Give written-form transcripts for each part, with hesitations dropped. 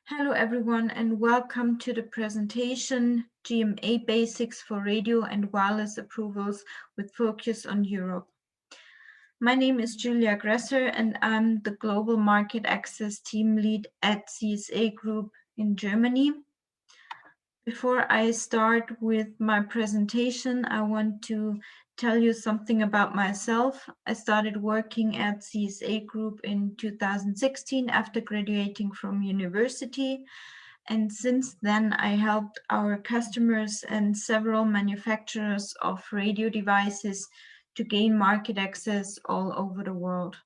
Hello everyone and welcome to the presentation GMA Basics for Radio and Wireless Approvals with focus on Europe. My name is Julia Gresser and I'm the Global Market Access Team Lead at CSA Group in Germany. Before I start with my presentation, I want to tell you something about myself. I started working at CSA Group in 2016 after graduating from university. And since then, I helped our customers and several manufacturers of radio devices to gain market access all over the world.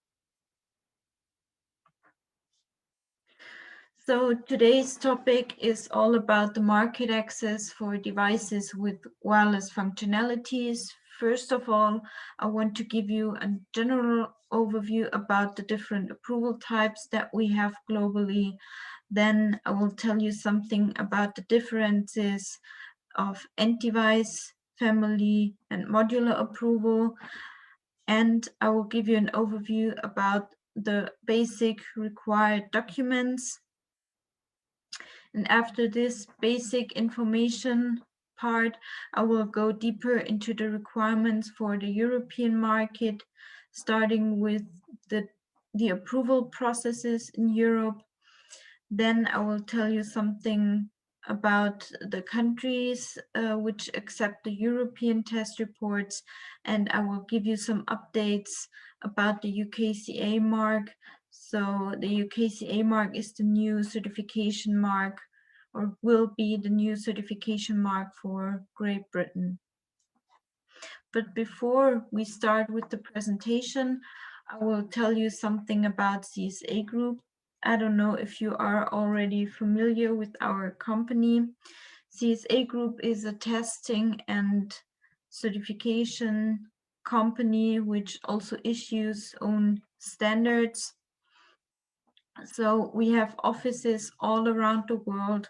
So today's topic is all about the market access for devices with wireless functionalities. First of all, I want to give you a general overview about the different approval types that we have globally. Then I will tell you something about the differences of end device, family, and modular approval. And I will give you an overview about the basic required documents. And after this basic information part, I will go deeper into the requirements for the European market, starting with the approval processes in Europe. Then I will tell you something about the countries which accept the European test reports, and I will give you some updates about the UKCA mark. So the UKCA mark is the new certification mark, or will be the new certification mark for Great Britain. But before we start with the presentation, I will tell you something about CSA Group. I don't know if you are already familiar with our company. CSA Group is a testing and certification company which also issues own standards. So we have offices all around the world.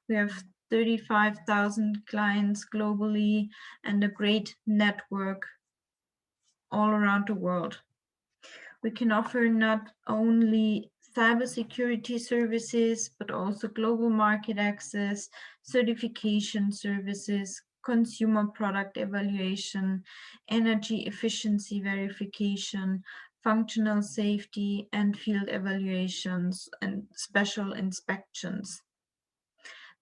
We have 35,000 clients globally and a great network all around the world. We can offer not only cybersecurity services, but also global market access, certification services, consumer product evaluation, energy efficiency verification, functional safety, and field evaluations and special inspections.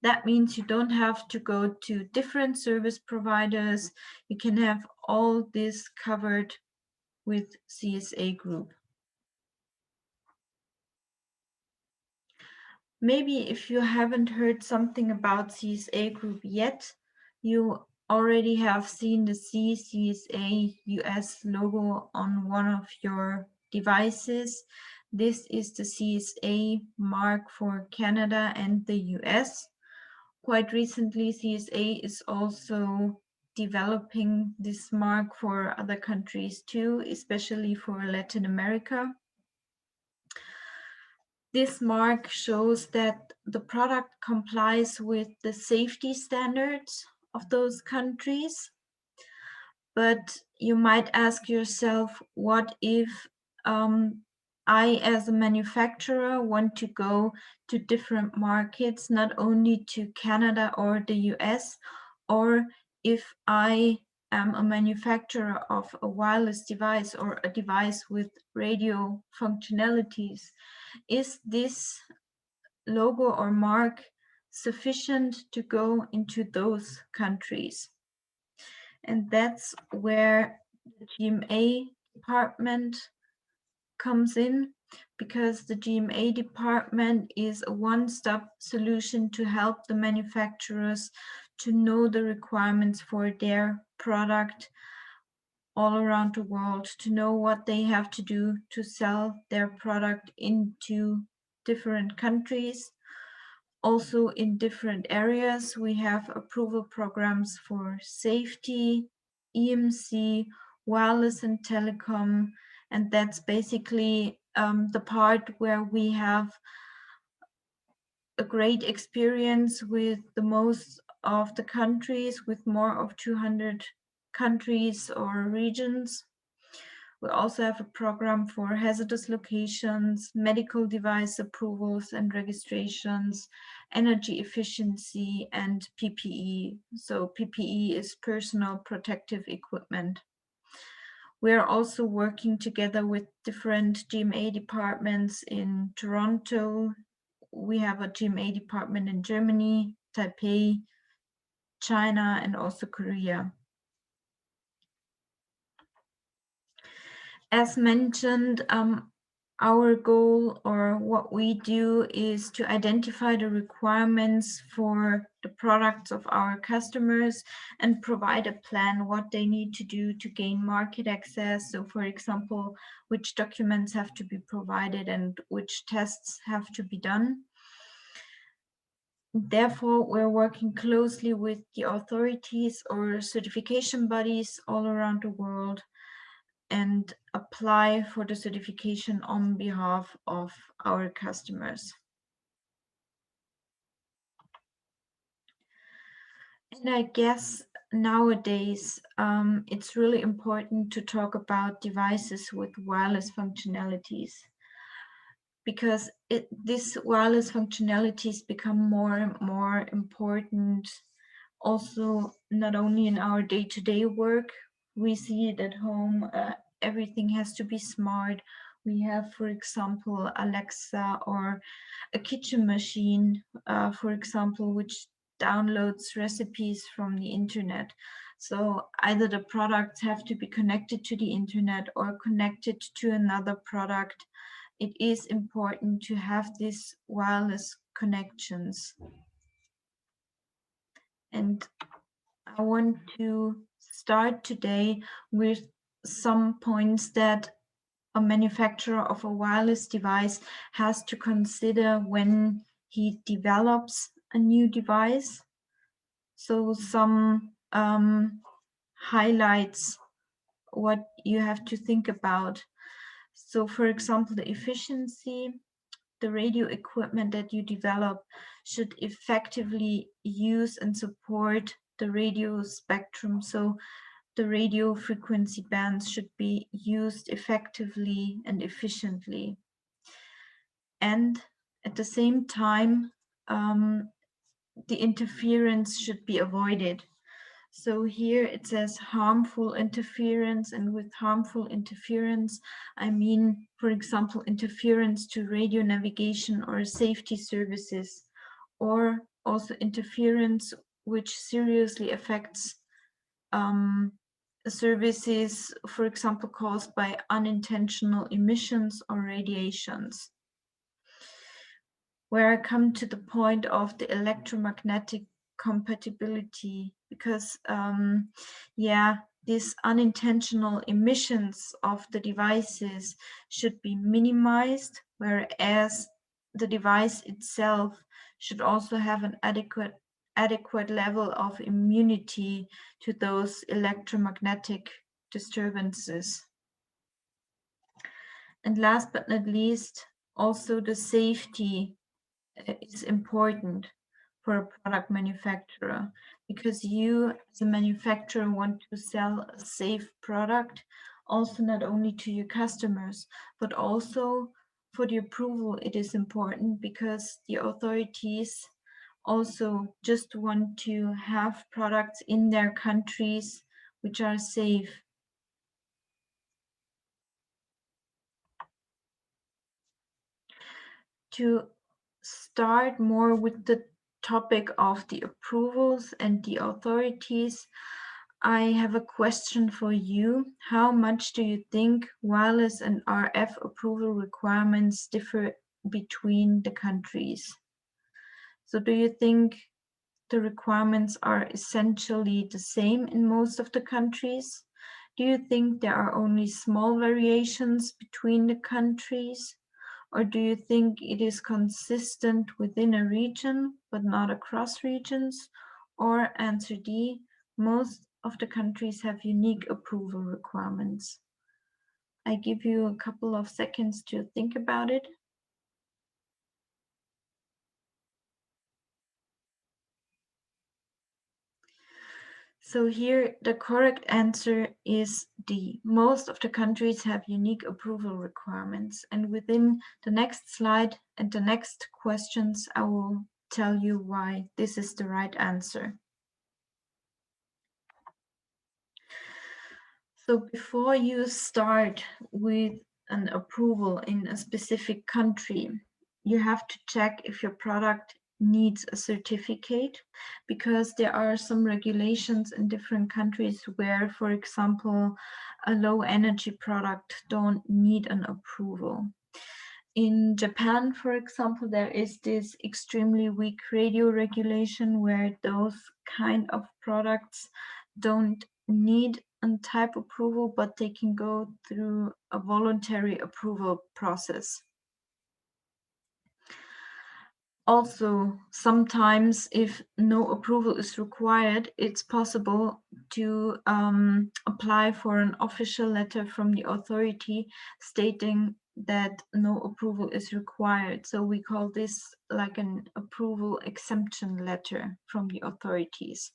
That means you don't have to go to different service providers. You can have all this covered with CSA Group. Maybe if you haven't heard something about CSA Group yet, you already have seen the CSA US logo on one of your devices. This is the CSA mark for Canada and the US. Quite recently, CSA is also developing this mark for other countries too, especially for Latin America. This mark shows that the product complies with the safety standards of those countries. But you might ask yourself, what if I, as a manufacturer, want to go to different markets, not only to Canada or the US, or if I am a manufacturer of a wireless device or a device with radio functionalities? Is this logo or mark sufficient to go into those countries? And that's where the GMA department comes in, because the GMA department is a one-stop solution to help the manufacturers to know the requirements for their product all around the world, to know what they have to do to sell their product into different countries. Also in different areas, we have approval programs for safety, EMC, wireless and telecom, and that's basically the part where we have a great experience with the most of the countries, with more of 200 countries or regions. We also have a program for hazardous locations, medical device approvals and registrations, energy efficiency, and PPE. So PPE is personal protective equipment. We are also working together with different GMA departments in Toronto. We have a GMA department in Germany, Taipei, China, and also Korea. As mentioned, our goal or what we do is to identify the requirements for the products of our customers and provide a plan what they need to do to gain market access. So for example, which documents have to be provided and which tests have to be done. Therefore, we're working closely with the authorities or certification bodies all around the world and apply for the certification on behalf of our customers. And I guess nowadays it's really important to talk about devices with wireless functionalities, because this wireless functionalities become more and more important also not only in our day-to-day work. We see it at home. Everything has to be smart. We have, for example, Alexa or a kitchen machine, for example, which downloads recipes from the internet. So either the products have to be connected to the internet or connected to another product. It is important to have these wireless connections. And I want to start today with some points that a manufacturer of a wireless device has to consider when he develops a new device. So some highlights what you have to think about. So for example, the efficiency. The radio equipment that you develop should effectively use and support the radio spectrum. So the radio frequency bands should be used effectively and efficiently. And at the same time, the interference should be avoided. So here it says harmful interference, and with harmful interference, I mean, for example, interference to radio navigation or safety services, or also interference which seriously affects services, for example, caused by unintentional emissions or radiations. Where I come to the point of the electromagnetic compatibility, because these unintentional emissions of the devices should be minimized, whereas the device itself should also have an adequate level of immunity to those electromagnetic disturbances. And last but not least, also the safety is important for a product manufacturer, because you as a manufacturer want to sell a safe product, also not only to your customers, but also for the approval. It is important because the authorities also just want to have products in their countries which are safe. To start more with the topic of the approvals and the authorities, I have a question for you. How much do you think wireless and RF approval requirements differ between the countries? So do you think the requirements are essentially the same in most of the countries? Do you think there are only small variations between the countries? Or do you think it is consistent within a region, but not across regions? Or answer D, most of the countries have unique approval requirements. I give you a couple of seconds to think about it. So here the correct answer is D. Most of the countries have unique approval requirements. And within the next slide and the next questions, I will tell you why this is the right answer. So before you start with an approval in a specific country, you have to check if your product needs a certificate, because there are some regulations in different countries where, for example, a low energy product don't need an approval. In Japan, for example, there is this extremely weak radio regulation where those kind of products don't need a type approval, but they can go through a voluntary approval process. Also, sometimes if no approval is required, it's possible to apply for an official letter from the authority stating that no approval is required. So we call this like an approval exemption letter from the authorities.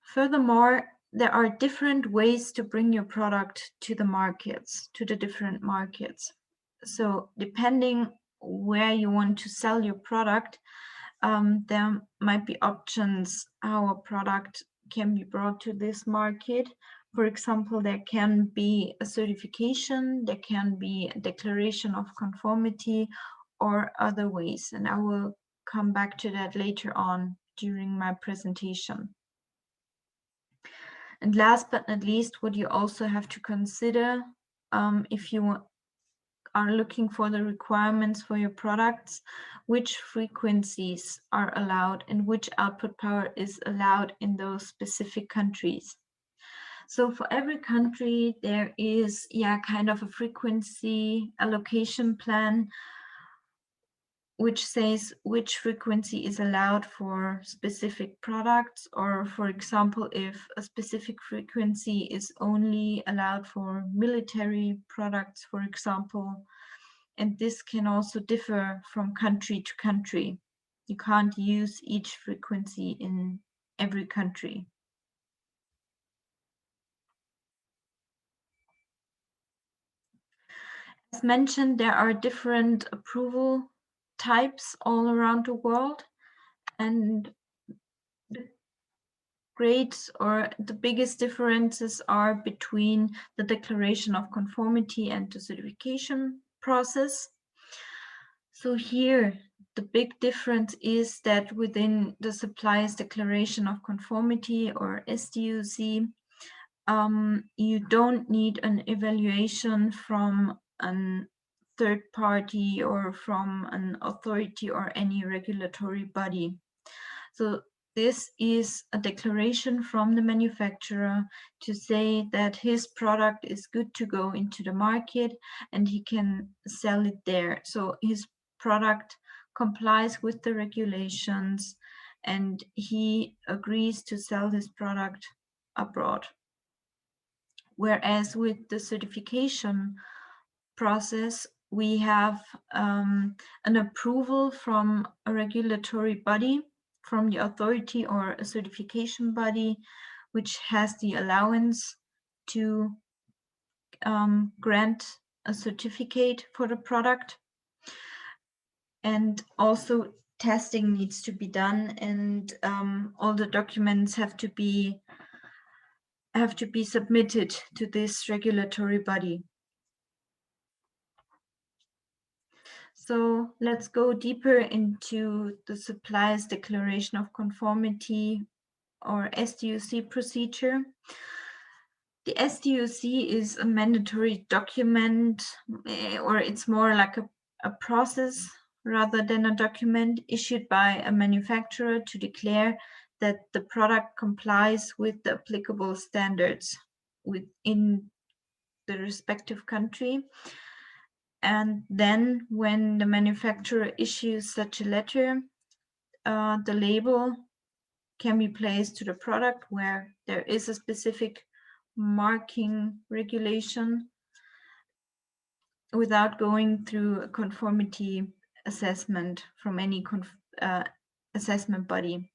Furthermore, there are different ways to bring your product to the markets, to the different markets. So depending where you want to sell your product, there might be options how a product can be brought to this market. For example, there can be a certification, there can be a declaration of conformity, or other ways. And I will come back to that later on during my presentation. And last but not least, what you also have to consider if you are looking for the requirements for your products, which frequencies are allowed and which output power is allowed in those specific countries. So for every country, there is kind of a frequency allocation plan which says which frequency is allowed for specific products, or for example, if a specific frequency is only allowed for military products, for example, and this can also differ from country to country. You can't use each frequency in every country. As mentioned, there are different approval types all around the world, and the grades or the biggest differences are between the declaration of conformity and the certification process. So here, the big difference is that within the supplier's declaration of conformity, or SDUC, you don't need an evaluation from a third party or from an authority or any regulatory body. So this is a declaration from the manufacturer to say that his product is good to go into the market and he can sell it there. So his product complies with the regulations and he agrees to sell his product abroad. Whereas with the certification process, we have an approval from a regulatory body, from the authority or a certification body, which has the allowance to grant a certificate for the product. And also testing needs to be done, and all the documents have to be submitted to this regulatory body. So let's go deeper into the supplier's declaration of conformity, or SDUC procedure. The SDUC is a mandatory document, or it's more like a process rather than a document issued by a manufacturer to declare that the product complies with the applicable standards within the respective country. And then when the manufacturer issues such a letter, the label can be placed to the product where there is a specific marking regulation without going through a conformity assessment from any assessment body.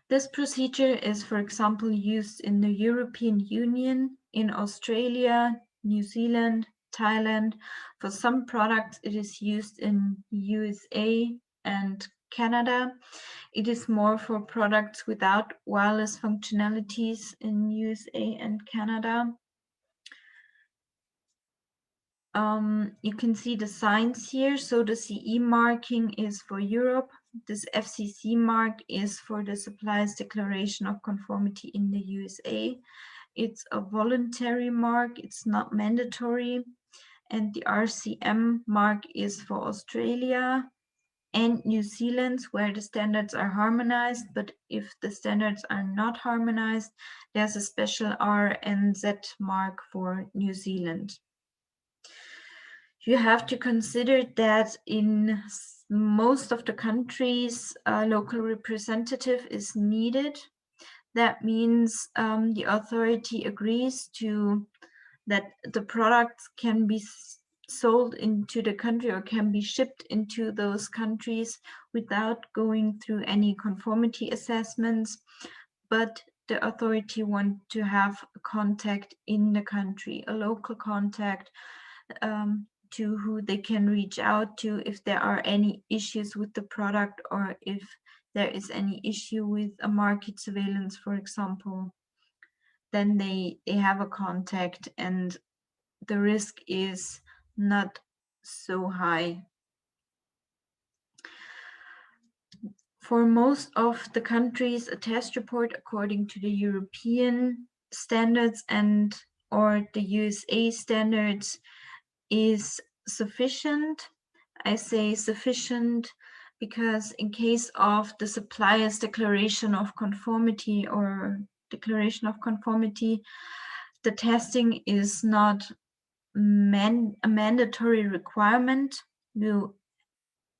This procedure is, for example, used in the European Union, in Australia, New Zealand, Thailand. For some products, it is used in USA and Canada. It is more for products without wireless functionalities in USA and Canada. You can see the signs here. So the CE marking is for Europe. This FCC mark is for the Supplier's Declaration of Conformity in the USA. It's a voluntary mark, it's not mandatory. And the RCM mark is for Australia and New Zealand, where the standards are harmonized. But if the standards are not harmonized, there's a special R and Z mark for New Zealand. You have to consider that in most of the countries, a local representative is needed. That means the authority agrees to that the products can be sold into the country or can be shipped into those countries without going through any conformity assessments, but the authority want to have a contact in the country, a local contact, to who they can reach out to if there are any issues with the product or if there is any issue with a market surveillance, for example. Then they have a contact and the risk is not so high. For most of the countries, a test report according to the European standards and or the USA standards is sufficient. I say sufficient because in case of the supplier's declaration of conformity or declaration of conformity, the testing is not a mandatory requirement. You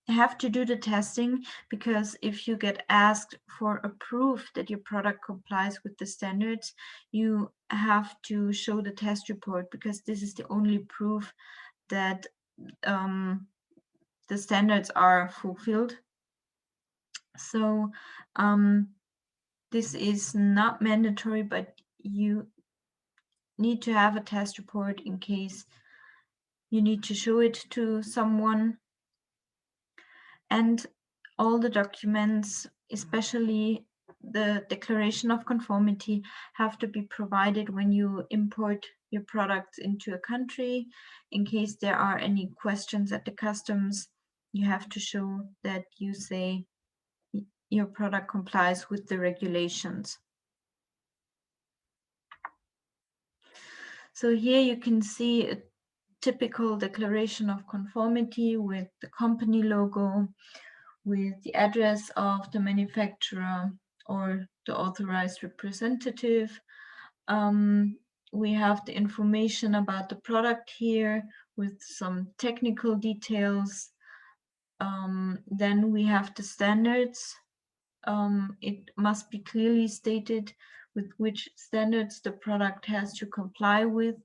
have to do the testing because if you get asked for a proof that your product complies with the standards, you have to show the test report because this is the only proof that the standards are fulfilled. So this is not mandatory, but you need to have a test report in case you need to show it to someone. And all the documents, especially the declaration of conformity, have to be provided when you import your products into a country. In case there are any questions at the customs, you have to show that you say your product complies with the regulations. So here you can see a typical declaration of conformity with the company logo, with the address of the manufacturer or the authorized representative. We have the information about the product here with some technical details. Then we have the standards. It must be clearly stated with which standards the product has to comply with.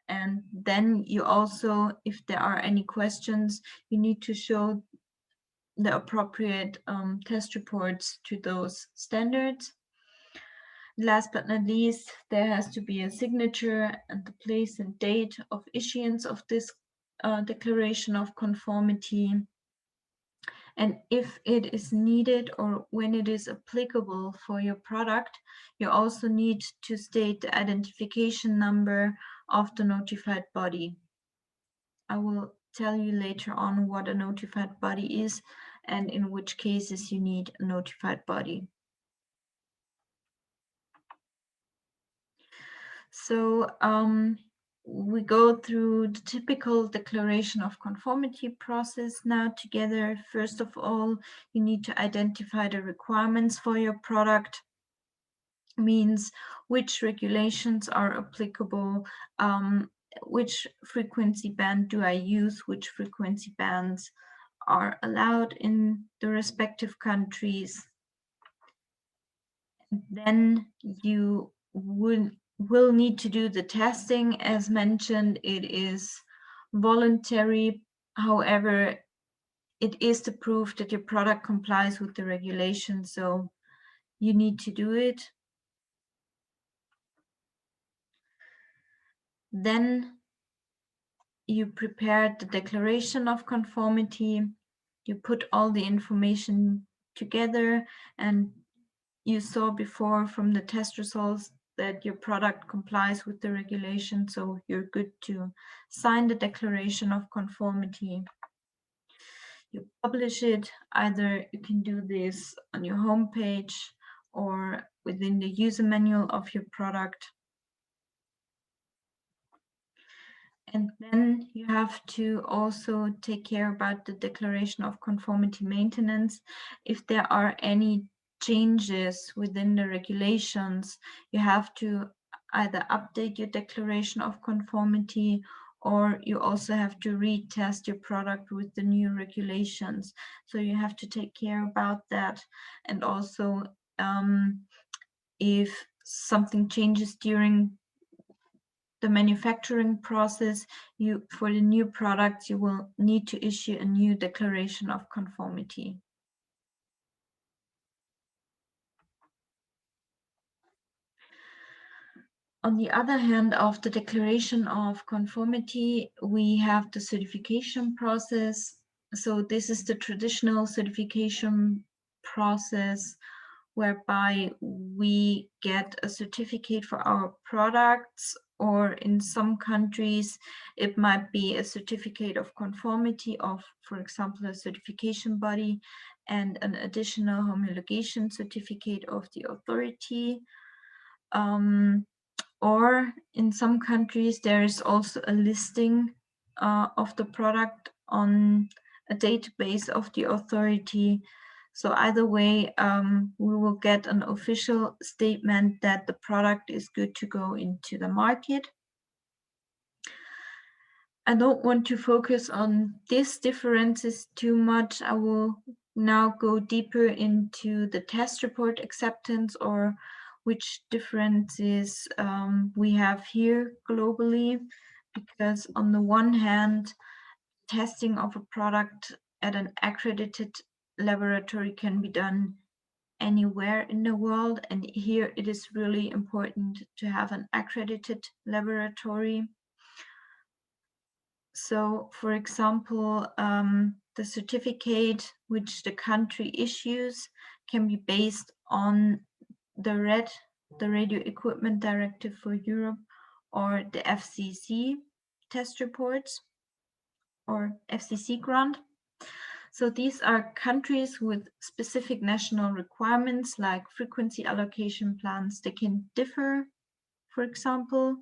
And then you also, if there are any questions, you need to show the appropriate test reports to those standards. Last but not least, there has to be a signature and the place and date of issuance of this declaration of conformity. And if it is needed or when it is applicable for your product, you also need to state the identification number of the notified body. I will tell you later on what a notified body is and in which cases you need a notified body. So we go through the typical declaration of conformity process now together. First of all, you need to identify the requirements for your product. Means which regulations are applicable, which frequency band do I use, which frequency bands are allowed in the respective countries. Then you will need to do the testing. As mentioned, it is voluntary. However, it is the proof that your product complies with the regulations. So you need to do it. Then you prepare the declaration of conformity, you put all the information together, and you saw before from the test results that your product complies with the regulation, so you're good to sign the declaration of conformity. You publish it. Either you can do this on your homepage or within the user manual of your product. And then you have to also take care about the declaration of conformity maintenance. If there are any changes within the regulations, you have to either update your declaration of conformity, or you also have to retest your product with the new regulations. So you have to take care about that. And also, if something changes during the manufacturing process, for the new products, you will need to issue a new declaration of conformity. On the other hand, of the declaration of conformity, we have the certification process. So this is the traditional certification process whereby we get a certificate for our products, or in some countries, it might be a certificate of conformity of, for example, a certification body and an additional homologation certificate of the authority. Or in some countries, there is also a listing of the product on a database of the authority. So either way, we will get an official statement that the product is good to go into the market. I don't want to focus on these differences too much. I will now go deeper into the test report acceptance, or which differences we have here globally. Because on the one hand, testing of a product at an accredited laboratory can be done anywhere in the world, and here it is really important to have an accredited laboratory. So, for example, the certificate which the country issues can be based on the RED, the Radio Equipment Directive for Europe, or the FCC test reports, or FCC grant. So these are countries with specific national requirements like frequency allocation plans. They can differ, for example,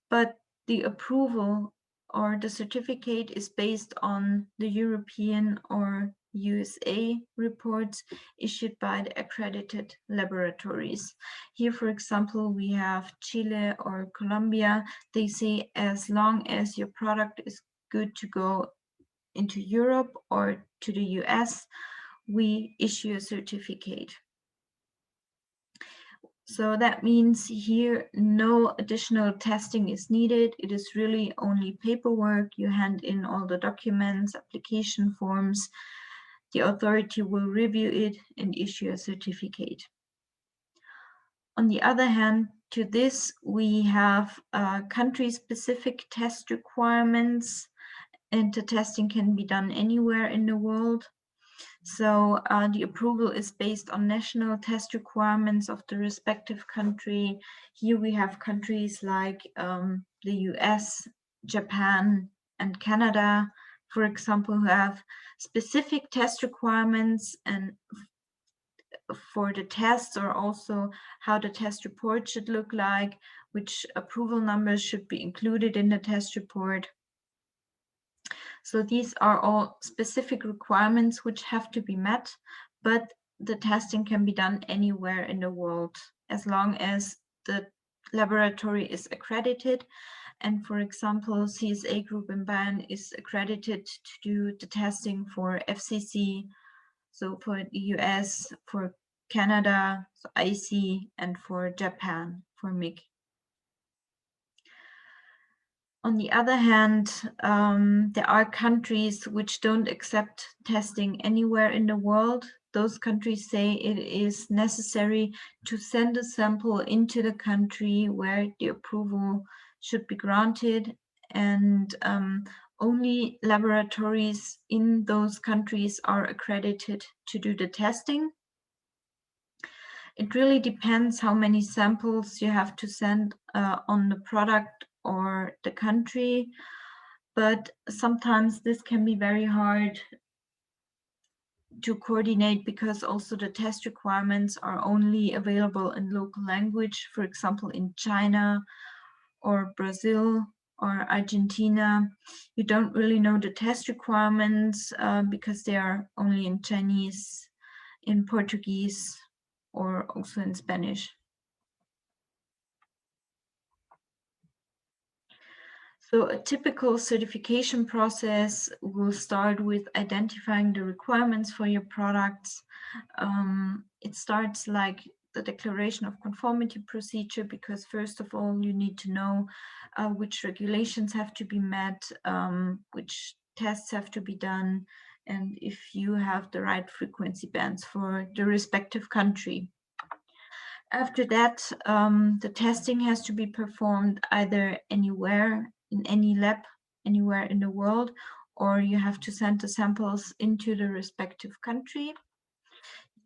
but the approval or the certificate is based on the European or USA reports issued by the accredited laboratories. Here, for example, we have Chile or Colombia. They say as long as your product is good to go into Europe or to the US, we issue a certificate. So that means here no additional testing is needed. It is really only paperwork. You hand in all the documents, application forms. The authority will review it and issue a certificate. On the other hand, to this, we have country-specific test requirements, and the testing can be done anywhere in the world. So the approval is based on national test requirements of the respective country. Here we have countries like the US, Japan, and Canada, for example, who have specific test requirements and for the tests, or also how the test report should look like, which approval numbers should be included in the test report. So these are all specific requirements which have to be met, but the testing can be done anywhere in the world as long as the laboratory is accredited. And for example, CSA Group in Bern is accredited to do the testing for FCC, so for the US, for Canada, so IC, and for Japan, for MIG. On the other hand, there are countries which don't accept testing anywhere in the world. those countries say it is necessary to send a sample into the country where the approval should be granted, and only laboratories in those countries are accredited to do the testing. It really depends how many samples you have to send on the product or the country, but sometimes this can be very hard to coordinate because also the test requirements are only available in local language, for example, in China or Brazil or Argentina. You don't really know the test requirements because they are only in Chinese, in Portuguese, or also in Spanish. So a typical certification process will start with identifying the requirements for your products. It starts like the declaration of conformity procedure, because first of all, you need to know which regulations have to be met, which tests have to be done, and if you have the right frequency bands for the respective country. After that, the testing has to be performed either anywhere in any lab, anywhere in the world, or you have to send the samples into the respective country.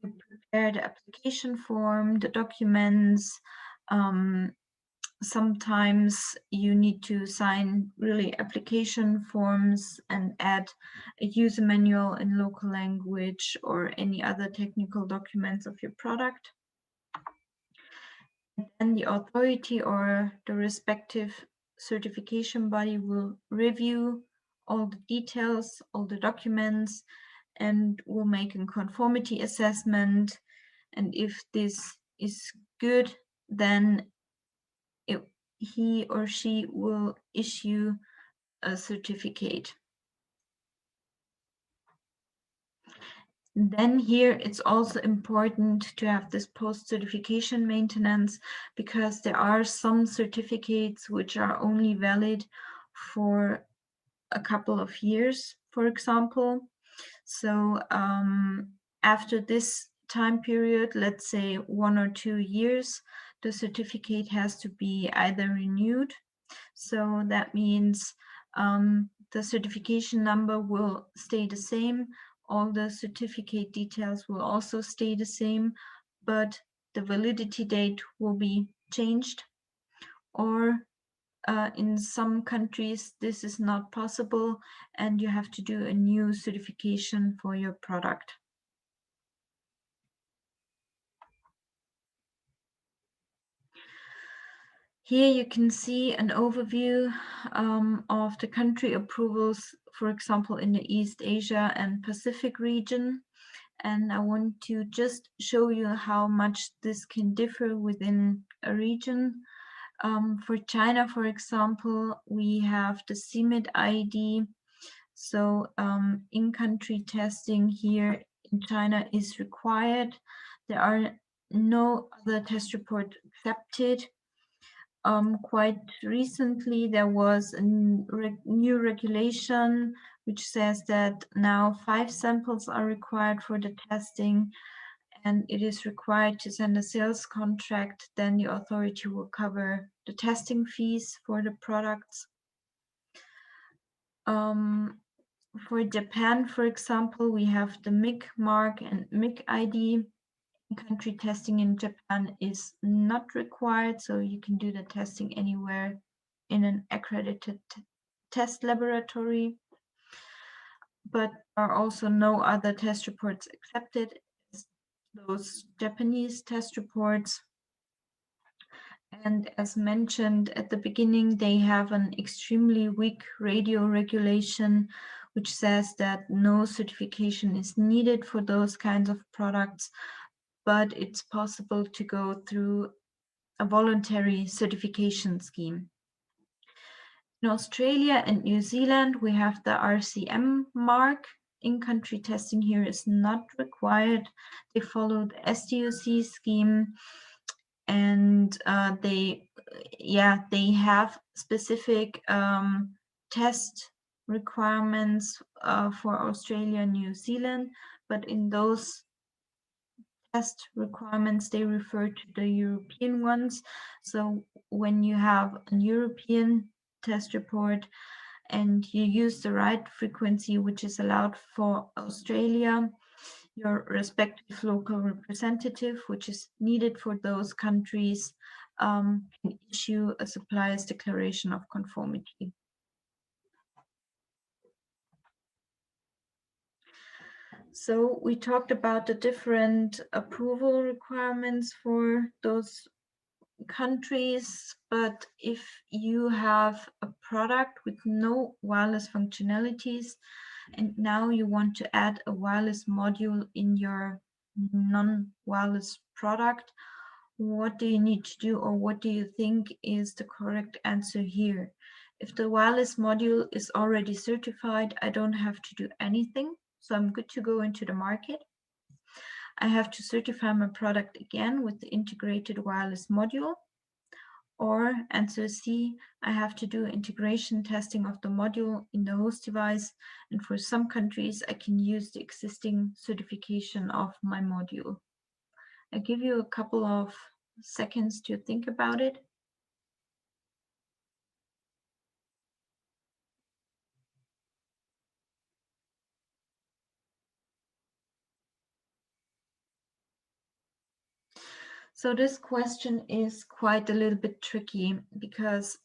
You prepare the application form, the documents. Sometimes you need to sign really application forms and add a user manual in local language or any other technical documents of your product. Then the authority or the respective certification body will review all the details, all the documents, and will make a conformity assessment. And if this is good, then he or she will issue a certificate. Then here it's also important to have this post-certification maintenance, because there are some certificates which are only valid for a couple of years, for example. So after this time period, let's say 1 or 2 years, the certificate has to be either renewed. So that means the certification number will stay the same. All the certificate details will also stay the same, but the validity date will be changed. Or in some countries, this is not possible, and you have to do a new certification for your product. Here you can see an overview of the country approvals, for example, in the East Asia and Pacific region. And I want to just show you how much this can differ within a region. For China, for example, we have the CMID ID. So in-country testing here in China is required. There are no other test report accepted. Quite recently, there was a new regulation which says that now 5 samples are required for the testing, and it is required to send a sales contract. Then the authority will cover the testing fees for the products. For Japan, for example, we have the MIC mark and MIC ID. Country testing in Japan is not required, so you can do the testing anywhere in an accredited test laboratory. But there are also no other test reports accepted, those Japanese test reports. And as mentioned at the beginning, they have an extremely weak radio regulation, which says that no certification is needed for those kinds of products, but it's possible to go through a voluntary certification scheme. In Australia and New Zealand, we have the RCM mark. In-country testing here is not required. They follow the SDOC scheme, and they have specific test requirements for Australia and New Zealand, but in those test requirements, they refer to the European ones. So when you have a European test report and you use the right frequency, which is allowed for Australia, your respective local representative, which is needed for those countries, can issue a supplier's declaration of conformity. So we talked about the different approval requirements for those countries, but if you have a product with no wireless functionalities and now you want to add a wireless module in your non-wireless product, what do you need to do, or what do you think is the correct answer here? If the wireless module is already certified, I don't have to do anything, so I'm good to go into the market. I have to certify my product again with the integrated wireless module. Or answer C, I have to do integration testing of the module in the host device, and for some countries I can use the existing certification of my module. I give you a couple of seconds to think about it. So this question is quite a little bit tricky because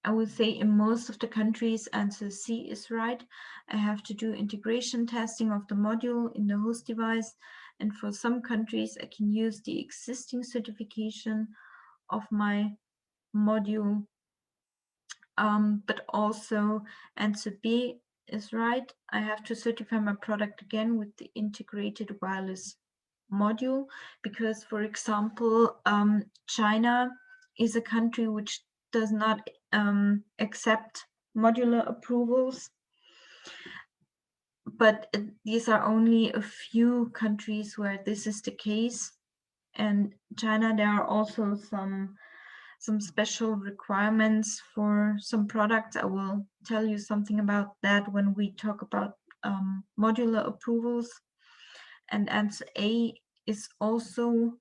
I would say in most of the countries answer C is right. I have to do integration testing of the module in the host device, and for some countries I can use the existing certification of my module, but also answer B is right. I have to certify my product again with the integrated wireless module because, for example, China is a country which does not accept modular approvals, but these are only a few countries where this is the case. And China, there are also some special requirements for some products. I will tell you something about that when we talk about modular approvals. And answer A is also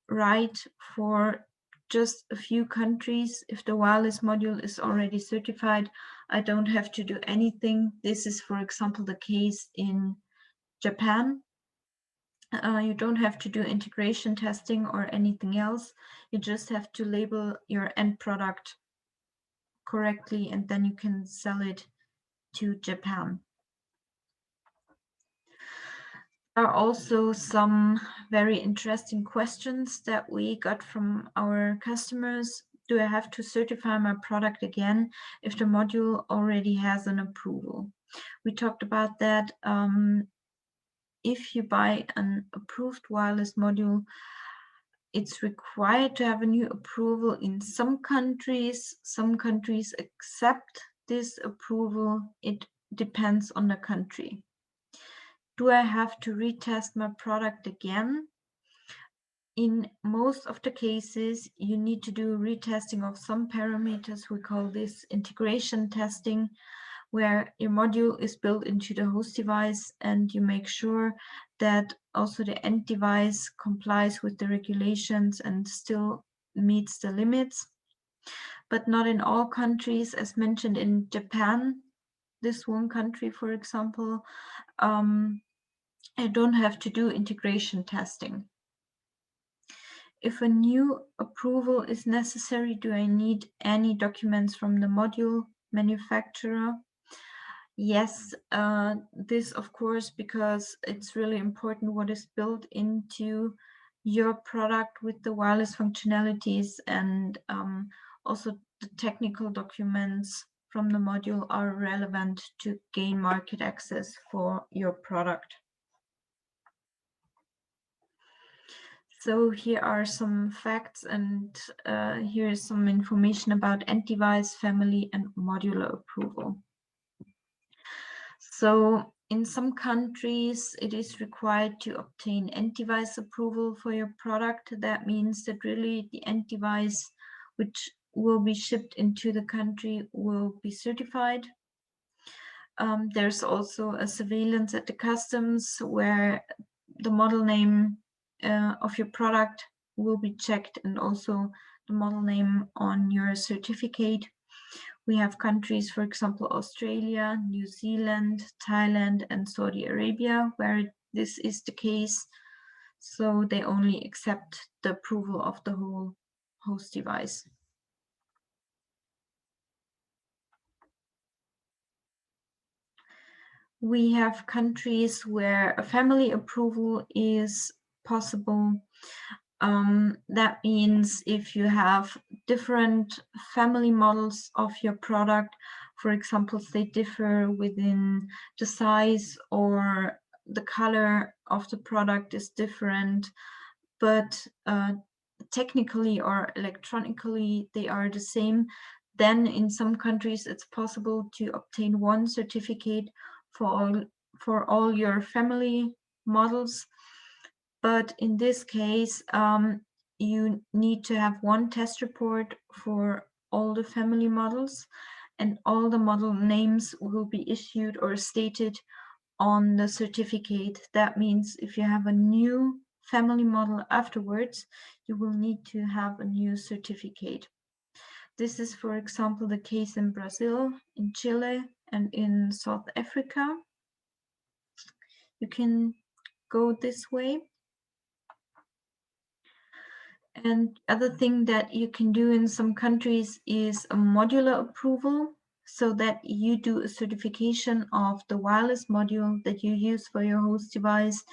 right for just a few countries. If the wireless module is already certified, I don't have to do anything. This is, for example, the case in Japan. You don't have to do integration testing or anything else. You just have to label your end product correctly, and then you can sell it to Japan. There are also some very interesting questions that we got from our customers. Do I have to certify my product again if the module already has an approval? We talked about that. If you buy an approved wireless module, it's required to have a new approval in some countries. Some countries accept this approval. It depends on the country. Do I have to retest my product again? In most of the cases, you need to do retesting of some parameters. We call this integration testing, where your module is built into the host device and you make sure that also the end device complies with the regulations and still meets the limits. But not in all countries, as mentioned in Japan, this one country, for example, I don't have to do integration testing. If a new approval is necessary, do I need any documents from the module manufacturer? Yes, this of course, because it's really important what is built into your product with the wireless functionalities, and also the technical documents from the module are relevant to gain market access for your product. So here are some facts, and here is some information about end device, family, and modular approval. So in some countries, it is required to obtain end device approval for your product. That means that really the end device which will be shipped into the country will be certified. There's also a surveillance at the customs where the model name of your product will be checked, and also the model name on your certificate. We have countries, for example, Australia, New Zealand, Thailand, and Saudi Arabia, where this is the case. So they only accept the approval of the whole host device. We have countries where a family approval is possible. That means if you have different family models of your product, for example, they differ within the size or the color of the product is different, but technically or electronically they are the same, then in some countries it's possible to obtain one certificate for all your family models. But in this case, you need to have one test report for all the family models, and all the model names will be issued or stated on the certificate. That means if you have a new family model afterwards, you will need to have a new certificate. This is, for example, the case in Brazil, in Chile, and in South Africa. You can go this way. And other thing that you can do in some countries is a modular approval, so that you do a certification of the wireless module that you use for your host device.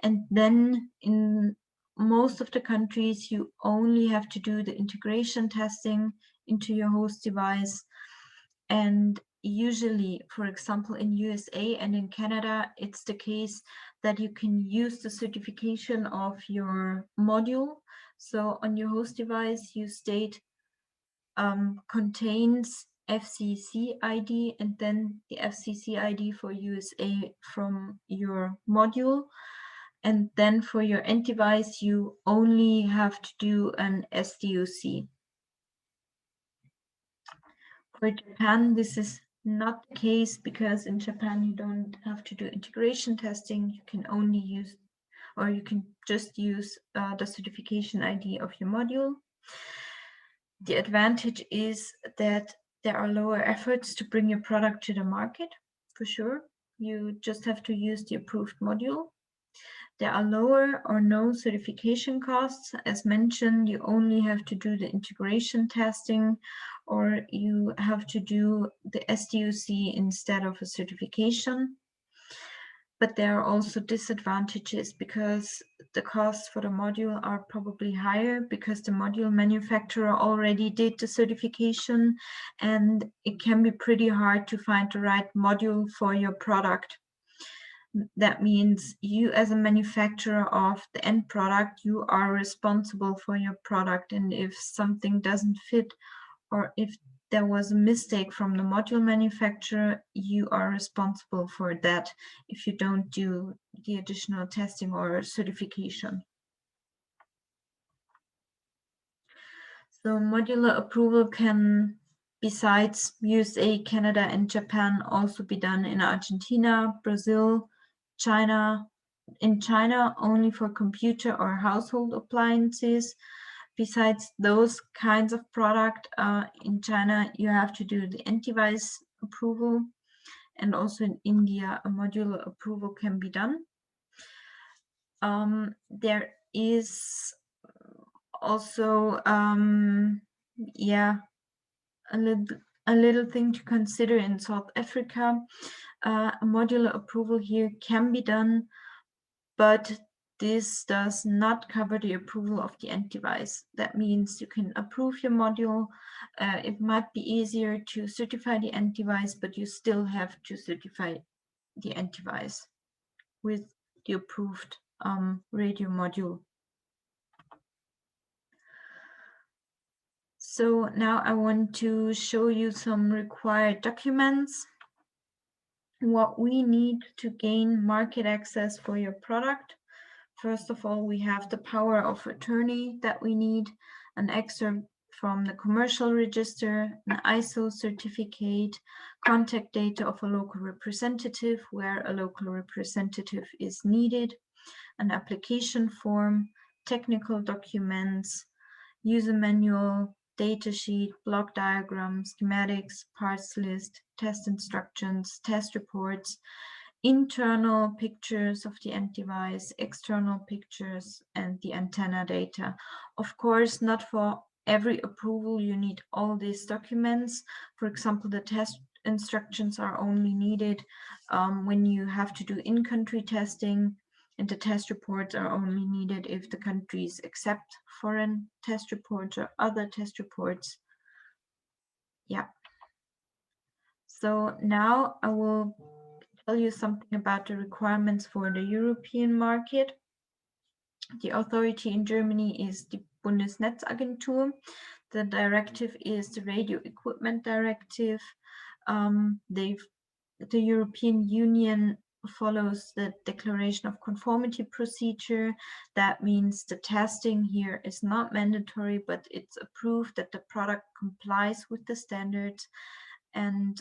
And then in most of the countries, you only have to do the integration testing into your host device. And usually, for example, in USA and in Canada, it's the case that you can use the certification of your module. So on your host device, you state contains FCC ID and then the FCC ID for USA from your module. And then for your end device, you only have to do an SDOC. For Japan, this is not the case, because in Japan you don't have to do integration testing. You can only use, or you can just use the certification ID of your module. The advantage is that there are lower efforts to bring your product to the market, for sure. You just have to use the approved module. There are lower or no certification costs. As mentioned, you only have to do the integration testing, or you have to do the SDOC instead of a certification. But there are also disadvantages, because the costs for the module are probably higher, because the module manufacturer already did the certification, and it can be pretty hard to find the right module for your product. That means you, as a manufacturer of the end product, you are responsible for your product. And if something doesn't fit, or if there was a mistake from the module manufacturer, you are responsible for that if you don't do the additional testing or certification. So modular approval can, besides USA, Canada, and Japan, also be done in Argentina, Brazil, China. In China, only for computer or household appliances. Besides those kinds of product, in China, you have to do the end device approval. And also in India, a modular approval can be done. There is also, a little thing to consider in South Africa. A modular approval here can be done, but this does not cover the approval of the end device. That means you can approve your module. It might be easier to certify the end device, but you still have to certify the end device with the approved radio module. So now I want to show you some required documents. What we need to gain market access for your product. First of all, we have the power of attorney that we need, an excerpt from the commercial register, an ISO certificate, contact data of a local representative where a local representative is needed. an application form, technical documents, user manual, datasheet, block diagram, schematics, parts list, test instructions, test reports, internal pictures of the end device, external pictures, and the antenna data. Of course, not for every approval you need all these documents. For example, the test instructions are only needed when you have to do in-country testing, and the test reports are only needed if the countries accept foreign test reports or other test reports. Yeah. So now I will tell you something about the requirements for the European market. The authority in Germany is the Bundesnetzagentur. The directive is the Radio Equipment Directive. The European Union follows the declaration of conformity procedure. That means the testing here is not mandatory, but it's approved that the product complies with the standards. And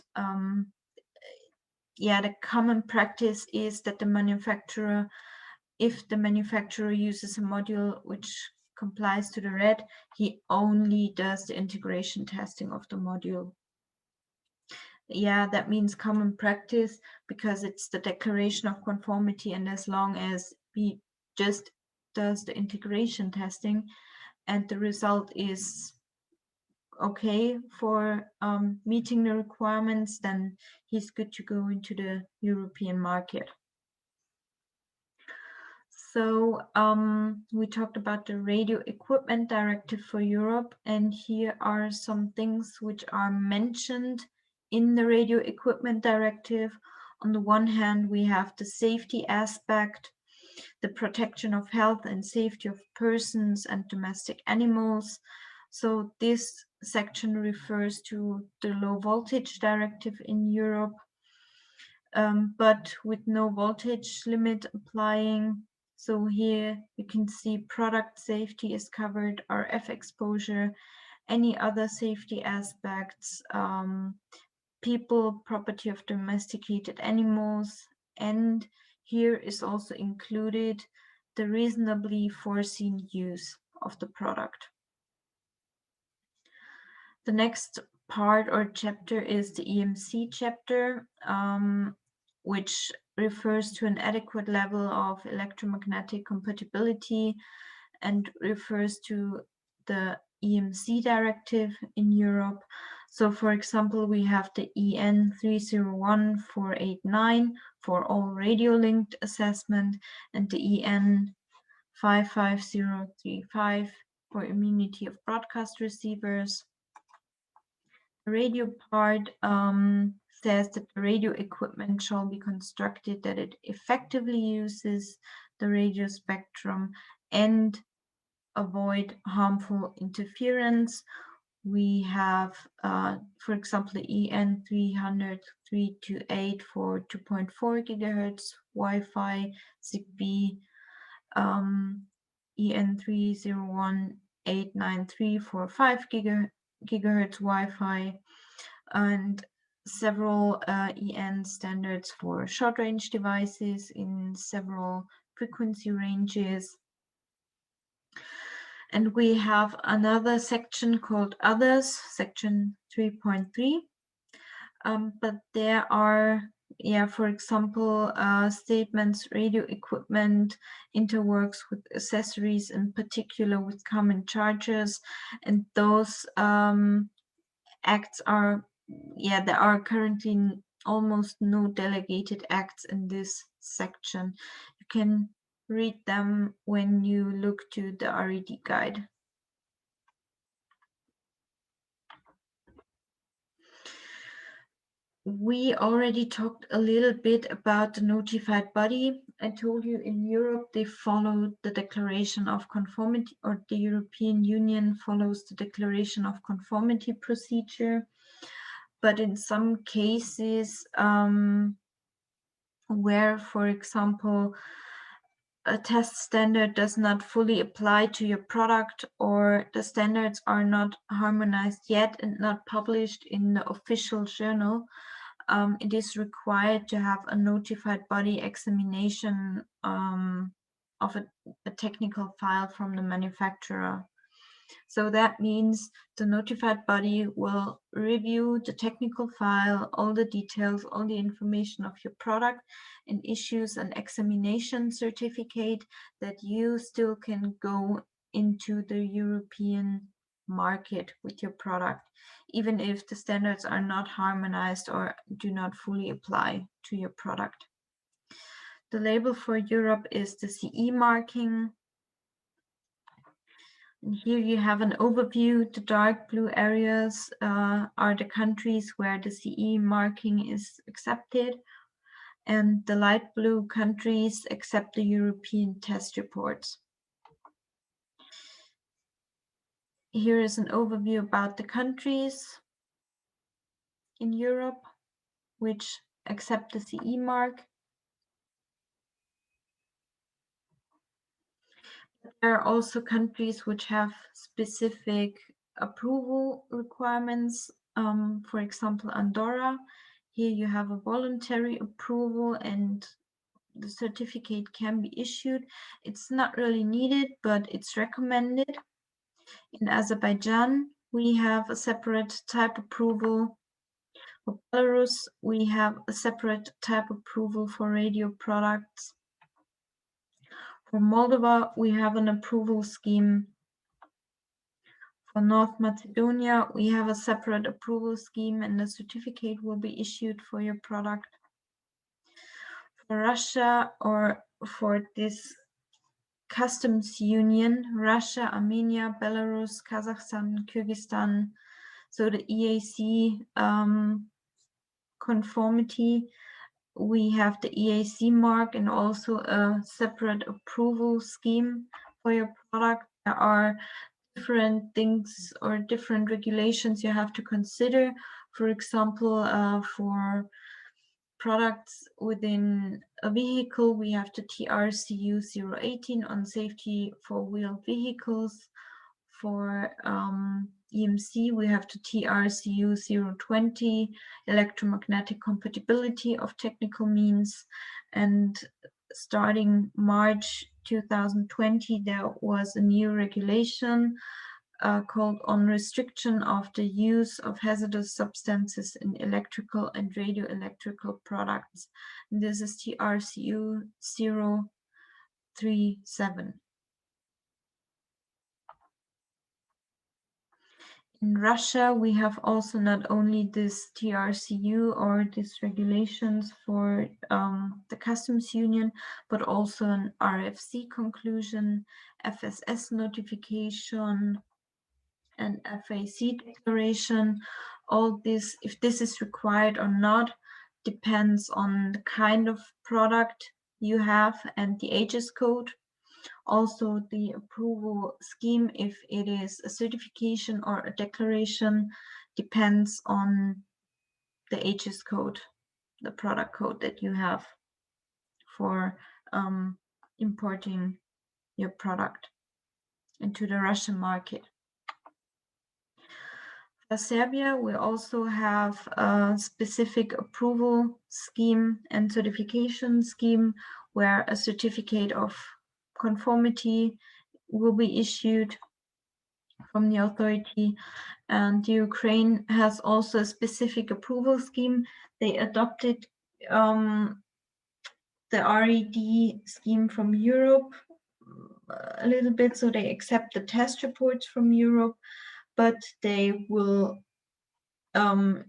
yeah, the common practice is that the manufacturer, if the manufacturer uses a module which complies to the RED, he only does the integration testing of the module. Yeah, that means common practice because it's the declaration of conformity, and as long as he just does the integration testing and the result is okay for meeting the requirements, then he's good to go into the European market. So we talked about the Radio Equipment Directive for Europe, and here are some things which are mentioned in the Radio Equipment Directive. On the one hand, we have the safety aspect, the protection of health and safety of persons and domestic animals. So this section refers to the low voltage directive in Europe, but with no voltage limit applying. So here you can see product safety is covered, RF exposure, any other safety aspects, people, property of domesticated animals, and here is also included the reasonably foreseen use of the product. The next part or chapter is the EMC chapter, which refers to an adequate level of electromagnetic compatibility and refers to the EMC directive in Europe. So for example, we have the EN 301489 for all radio linked assessment and the EN 55035 for immunity of broadcast receivers. The radio part says that the radio equipment shall be constructed that it effectively uses the radio spectrum and avoid harmful interference. We have, for example, the EN 300-328 for 2.4 gigahertz Wi-Fi, ZigBee, EN 301893 for 5 gigahertz Wi-Fi, and several EN standards for short-range devices in several frequency ranges. And we have another section called Others, section 3.3. But there are, for example, statements, radio equipment interworks with accessories, in particular with common chargers, and those acts are, there are currently almost no delegated acts in this section. You can read them when you look to the RED guide. We already talked a little bit about the notified body. I told you in Europe they followed the declaration of conformity, or the European Union follows the declaration of conformity procedure. But in some cases where, for example, a test standard does not fully apply to your product, or the standards are not harmonized yet and not published in the official journal, it is required to have a notified body examination of a technical file from the manufacturer. So that means the notified body will review the technical file, all the details, all the information of your product, and issues an examination certificate that you still can go into the European market with your product, even if the standards are not harmonized or do not fully apply to your product. The label for Europe is the CE marking. And here you have an overview. The dark blue areas are the countries where the CE marking is accepted, and the light blue countries accept the European test reports. Here is an overview about the countries in Europe which accept the CE mark. There are also countries which have specific approval requirements. For example, Andorra. Here you have a voluntary approval and the certificate can be issued. It's not really needed, but it's recommended. In Azerbaijan, we have a separate type approval. For Belarus, we have a separate type approval for radio products. For Moldova, we have an approval scheme. For North Macedonia, we have a separate approval scheme and the certificate will be issued for your product. For Russia, or for this customs union, Russia, Armenia, Belarus, Kazakhstan, Kyrgyzstan, so the EAC conformity, we have the EAC mark and also a separate approval scheme for your product. There are different things or different regulations you have to consider. For example, for products within a vehicle, we have the TRCU 018 on safety for wheeled vehicles. For EMC, we have the TRCU 020, electromagnetic compatibility of technical means. And starting March 2020, there was a new regulation called on restriction of the use of hazardous substances in electrical and radioelectrical products. And this is TRCU 037. In Russia, we have also not only this TRCU or these regulations for the customs union, but also an RFC conclusion, FSS notification, and FAC declaration. All this, if this is required or not, depends on the kind of product you have and the AGES code. Also, the approval scheme, if it is a certification or a declaration, depends on the AGES code, the product code that you have for importing your product into the Russian market. For Serbia, we also have a specific approval scheme and certification scheme where a certificate of conformity will be issued from the authority. And Ukraine has also a specific approval scheme. They adopted the RED scheme from Europe a little bit, so they accept the test reports from Europe, but they will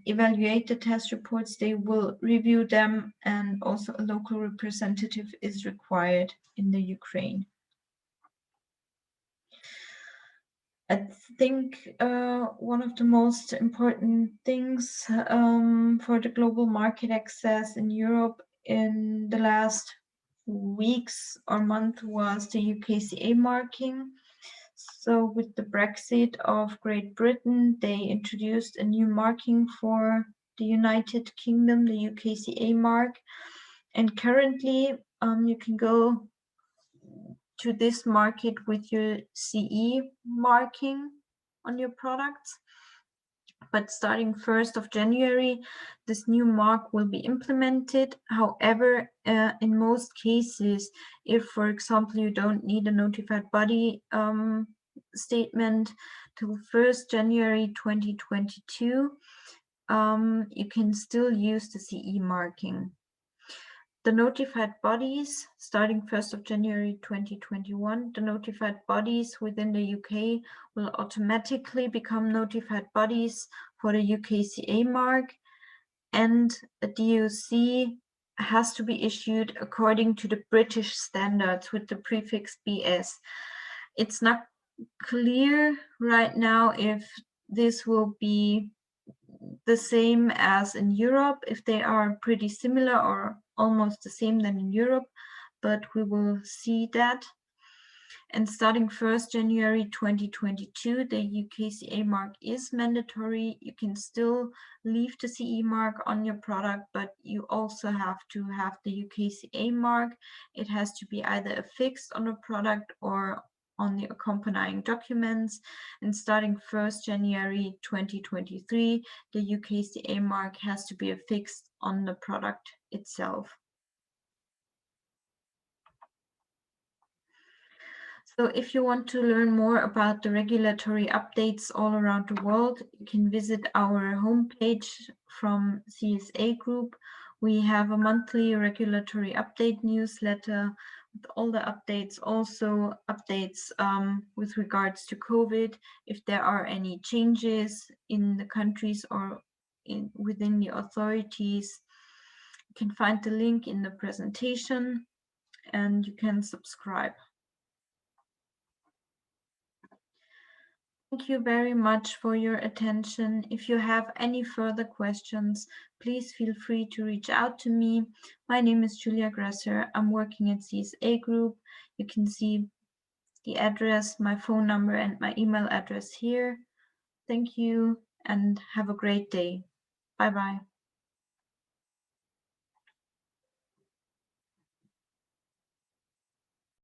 evaluate the test reports, they will review them, and also a local representative is required in the Ukraine. I think one of the most important things for the global market access in Europe in the last weeks or month was the UKCA marking. So with the Brexit of Great Britain, they introduced a new marking for the United Kingdom, the UKCA mark. And currently, you can go to this market with your CE marking on your products. but starting 1st of January, this new mark will be implemented. However, in most cases, if, for example, you don't need a notified body statement till 1st January 2022, you can still use the CE marking. The notified bodies, starting 1st of January 2021, the notified bodies within the UK will automatically become notified bodies for the UKCA mark, and a DOC has to be issued according to the British standards with the prefix BS. It's not clear right now if this will be the same as in Europe, if they are pretty similar or almost the same than in Europe, but we will see that. And starting 1st January 2022, the UKCA mark is mandatory. You can still leave the CE mark on your product, but you also have to have the UKCA mark. It has to be either affixed on a product or on the accompanying documents. And starting 1st January 2023, the UKCA mark has to be affixed on the product itself. So if you want to learn more about the regulatory updates all around the world, you can visit our homepage from CSA Group. We have a monthly regulatory update newsletter with all the updates, also updates with regards to COVID, if there are any changes in the countries or within the authorities. You can find the link in the presentation and you can subscribe. Thank you very much for your attention. If you have any further questions, please feel free to reach out to me. My name is Julia Gresser. I'm working at CSA Group. You can see the address, my phone number, and my email address here. Thank you and have a great day. Bye-bye.